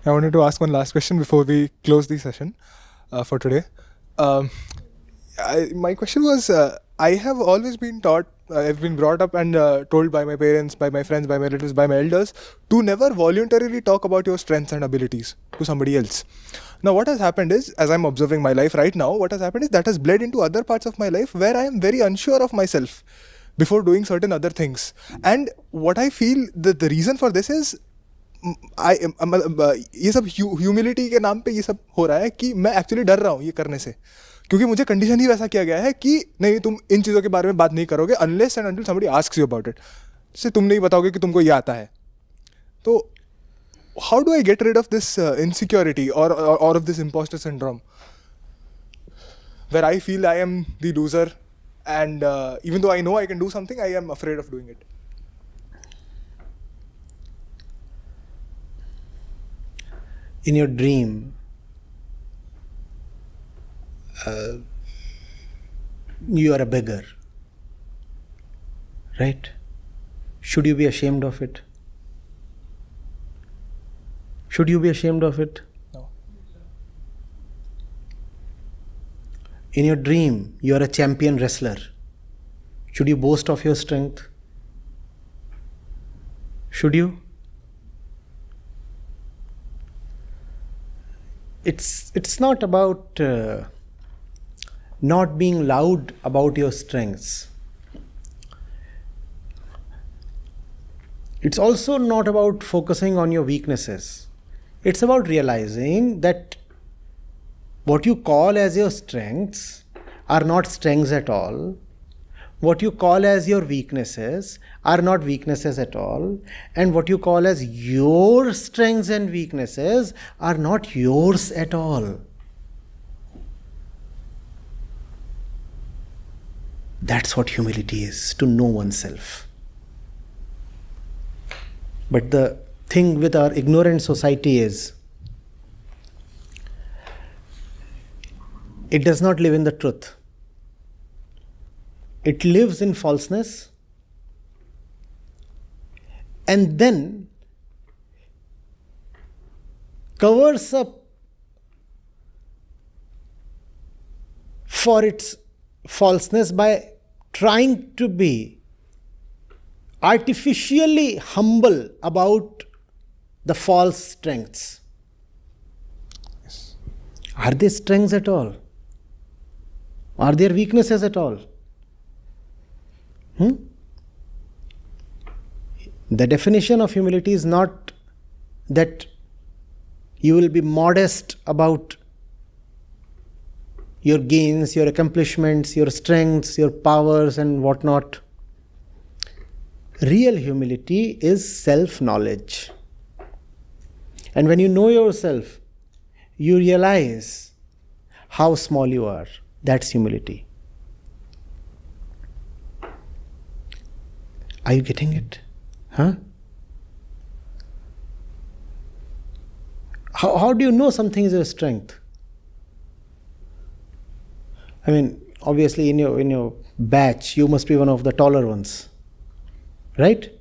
I wanted to ask one last question before we close the session for today. Um, my question was, I have always been taught, I've been brought up and told by my parents, by my friends, by my relatives, by my elders, to never voluntarily talk about your strengths and abilities to somebody else. Now, what has happened is, as I'm observing my life right now, what has happened is that has bled into other parts of my life where I am very unsure of myself before doing certain other things. And what I feel that the reason for this is, ये सब humility के नाम पे ये सब हो रहा है कि मैं एक्चुअली डर रहा हूँ ये करने से, क्योंकि मुझे कंडीशन ही वैसा किया गया है कि नहीं, तुम इन चीज़ों के बारे में बात नहीं करोगे unless and until somebody asks you about it, से तुम नहीं बताओगे कि तुमको ये आता है. तो how do I get rid of this insecurity और of this imposter syndrome where I feel I am the loser and even though I know I can do something, I am afraid of doing it. In your dream, you are a beggar, right? Should you be ashamed of it? Should you be ashamed of it? No. In your dream, you are a champion wrestler. Should you boast of your strength? Should you? It's not about not being loud about your strengths. It's also not about focusing on your weaknesses. It's about realizing that what you call as your strengths are not strengths at all. What you call as your weaknesses are not weaknesses at all. And what you call as your strengths and weaknesses are not yours at all. That's what humility is, to know oneself. But the thing with our ignorant society is, it does not live in the truth. It lives in falseness, and then covers up for its falseness by trying to be artificially humble about the false strengths. Yes. Are they strengths at all? Are there weaknesses at all? The definition of humility is not that you will be modest about your gains, your accomplishments, your strengths, your powers and whatnot. Real humility is self-knowledge. And when you know yourself, you realize how small you are. That's humility. Are you getting it? Huh? How do you know something is your strength? I mean, obviously in your batch, you must be one of the taller ones. Right?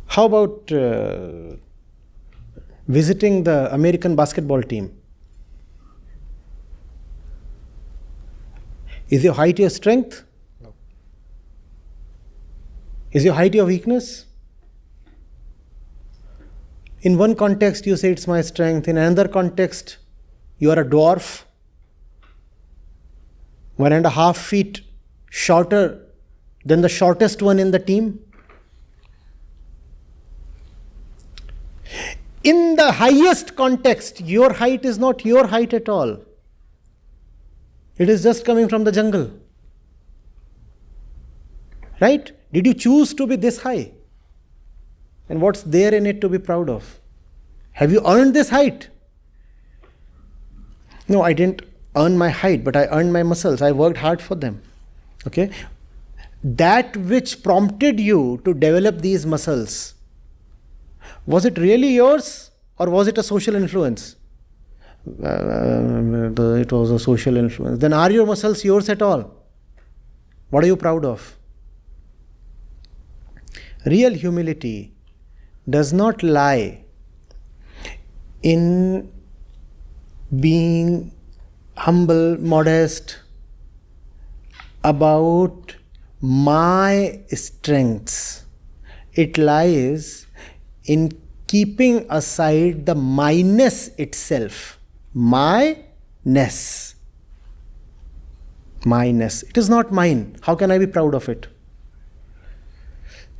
How about visiting the American basketball team? Is your height your strength? No. Is your height your weakness? In one context you say it's my strength, in another context you are a dwarf, 1.5 feet shorter than the shortest one in the team. In the highest context, your height is not your height at all. It is just coming from the jungle. Right? Did you choose to be this high? And what's there in it to be proud of? Have you earned this height? No, I didn't earn my height, but I earned my muscles. I worked hard for them. Okay? That which prompted you to develop these muscles, was it really yours or was it a social influence? It was a social influence. Then are your muscles yours at all? What are you proud of? Real humility does not lie in being humble, modest about my strengths. It lies in keeping aside the myness itself. Myness. Myness. It is not mine. How can I be proud of it?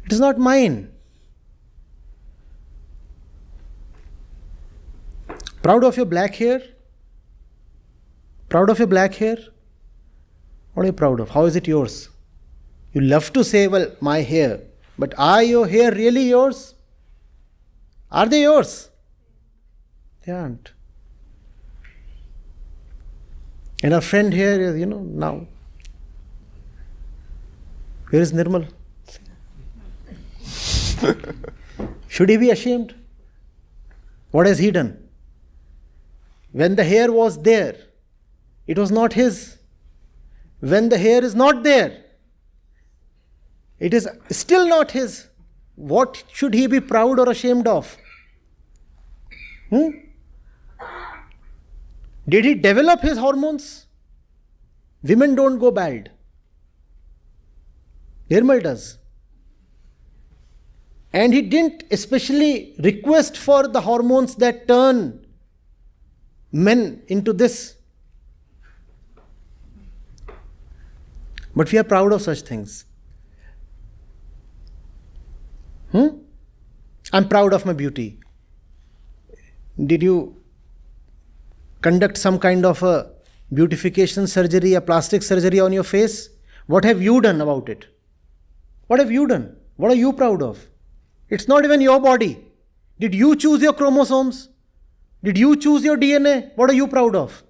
It is not mine. Proud of your black hair? Proud of your black hair? What are you proud of? How is it yours? You love to say, well, my hair. But are your hair really yours? Are they yours? They aren't. And our friend here, now. Where is Nirmal? Should he be ashamed? What has he done? When the hair was there, it was not his. When the hair is not there, it is still not his. What should he be proud or ashamed of? Did he develop his hormones? Women don't go bald. Nirmal does. And he didn't especially request for the hormones that turn men into this. But we are proud of such things. I'm proud of my beauty. Did you conduct some kind of a beautification surgery, a plastic surgery on your face? What have you done about it? What have you done? What are you proud of? It's not even your body. Did you choose your chromosomes? Did you choose your DNA? What are you proud of?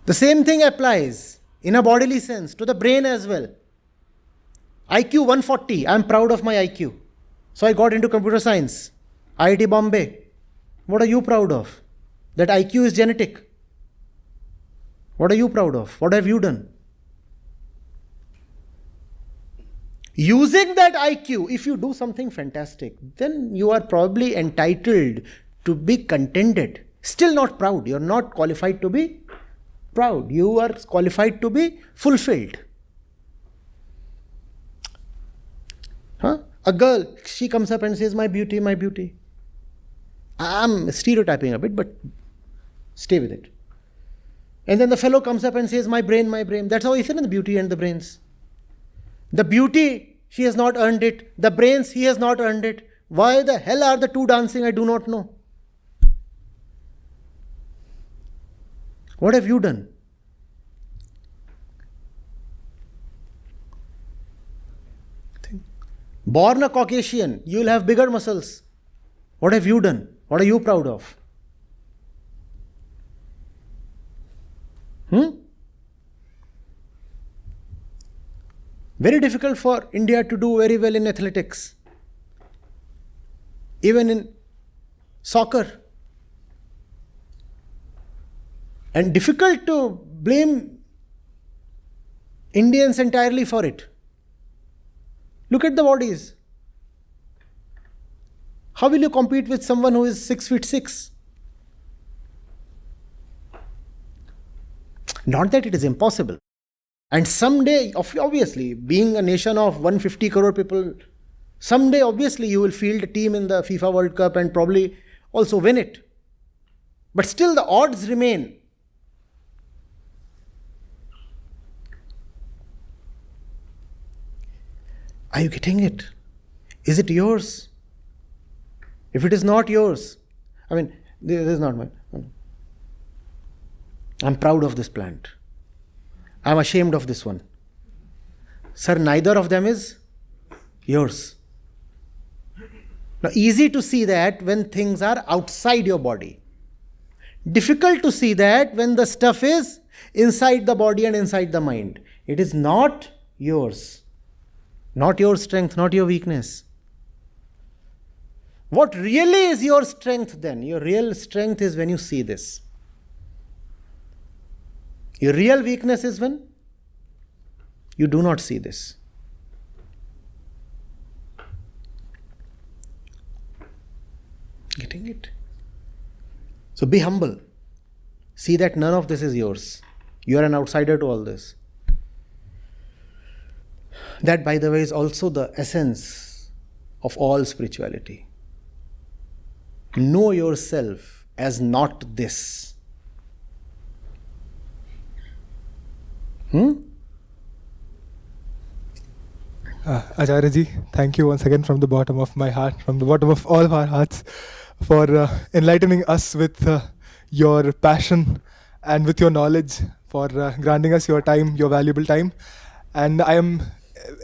The same thing applies in a bodily sense to the brain as well. IQ 140. I'm proud of my IQ. So I got into computer science. IIT Bombay. What are you proud of? That IQ is genetic. What are you proud of? What have you done? Using that IQ, if you do something fantastic, then you are probably entitled to be contented. Still not proud. You're not qualified to be proud. You are qualified to be fulfilled. A girl, she comes up and says, my beauty, my beauty. I'm stereotyping a bit, but stay with it. And then the fellow comes up and says, my brain, my brain. That's how he said in the beauty and the brains. The beauty, she has not earned it. The brains, he has not earned it. Why the hell are the two dancing? I do not know. What have you done? Born a Caucasian, you will have bigger muscles. What have you done? What are you proud of? Very difficult for India to do very well in athletics. Even in soccer. And difficult to blame Indians entirely for it. Look at the bodies. How will you compete with someone who is 6'6"? Not that it is impossible. And someday, obviously, being a nation of 150 crore people, someday, obviously, you will field a team in the FIFA World Cup and probably also win it. But still, the odds remain. Are you getting it? Is it yours? If it is not yours, this is not mine. I'm proud of this plant. I'm ashamed of this one. Sir, neither of them is yours. Now, easy to see that when things are outside your body. Difficult to see that when the stuff is inside the body and inside the mind. It is not yours. Not your strength, not your weakness. What really is your strength then? Your real strength is when you see this. Your real weakness is when you do not see this. Getting it? So be humble. See that none of this is yours. You are an outsider to all this. That, by the way, is also the essence of all spirituality. Know yourself as not this. Acharya ji, thank you once again from the bottom of my heart, from the bottom of all of our hearts, for enlightening us with your passion and with your knowledge, for granting us your time, your valuable time. And I am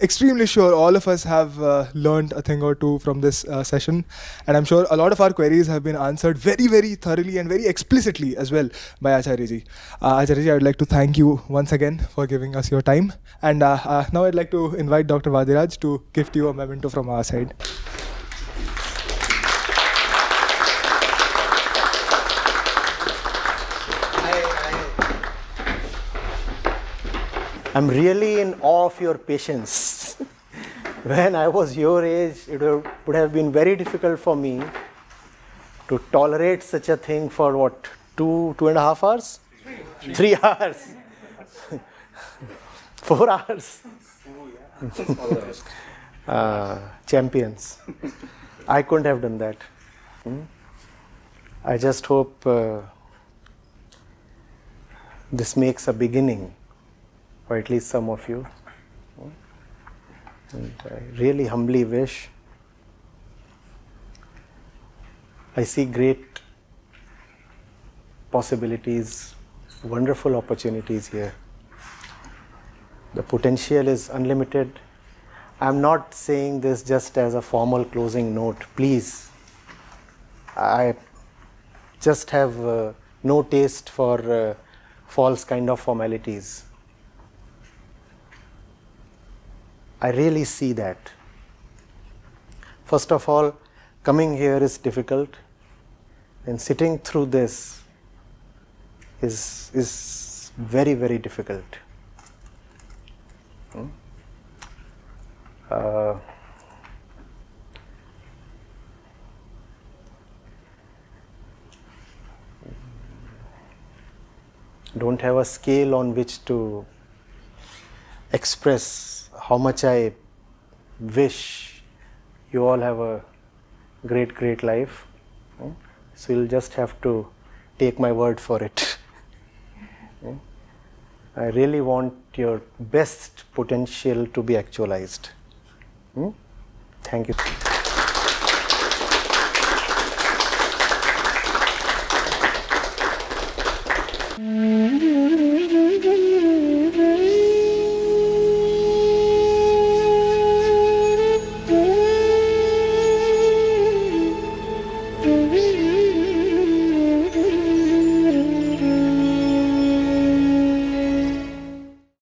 extremely sure all of us have learned a thing or two from this session, and I'm sure a lot of our queries have been answered very, very thoroughly and very explicitly as well by Acharya ji. Acharya ji, I would like to thank you once again for giving us your time, and now I'd like to invite Dr. Vadiraj to gift you a memento from our side. I'm really in awe of your patience. When I was your age, it would have been very difficult for me to tolerate such a thing for what, 2.5 hours? 3 hours. 4 hours. Champions. I couldn't have done that. I just hope this makes a beginning, or at least some of you. And I really humbly wish. I see great possibilities, wonderful opportunities here. The potential is unlimited. I'm not saying this just as a formal closing note. Please, I just have no taste for false kind of formalities. I really see that. First of all, coming here is difficult, and sitting through this is very, very difficult. Don't have a scale on which to express how much I wish you all have a great, great life. So you'll just have to take my word for it. I really want your best potential to be actualized. Thank you.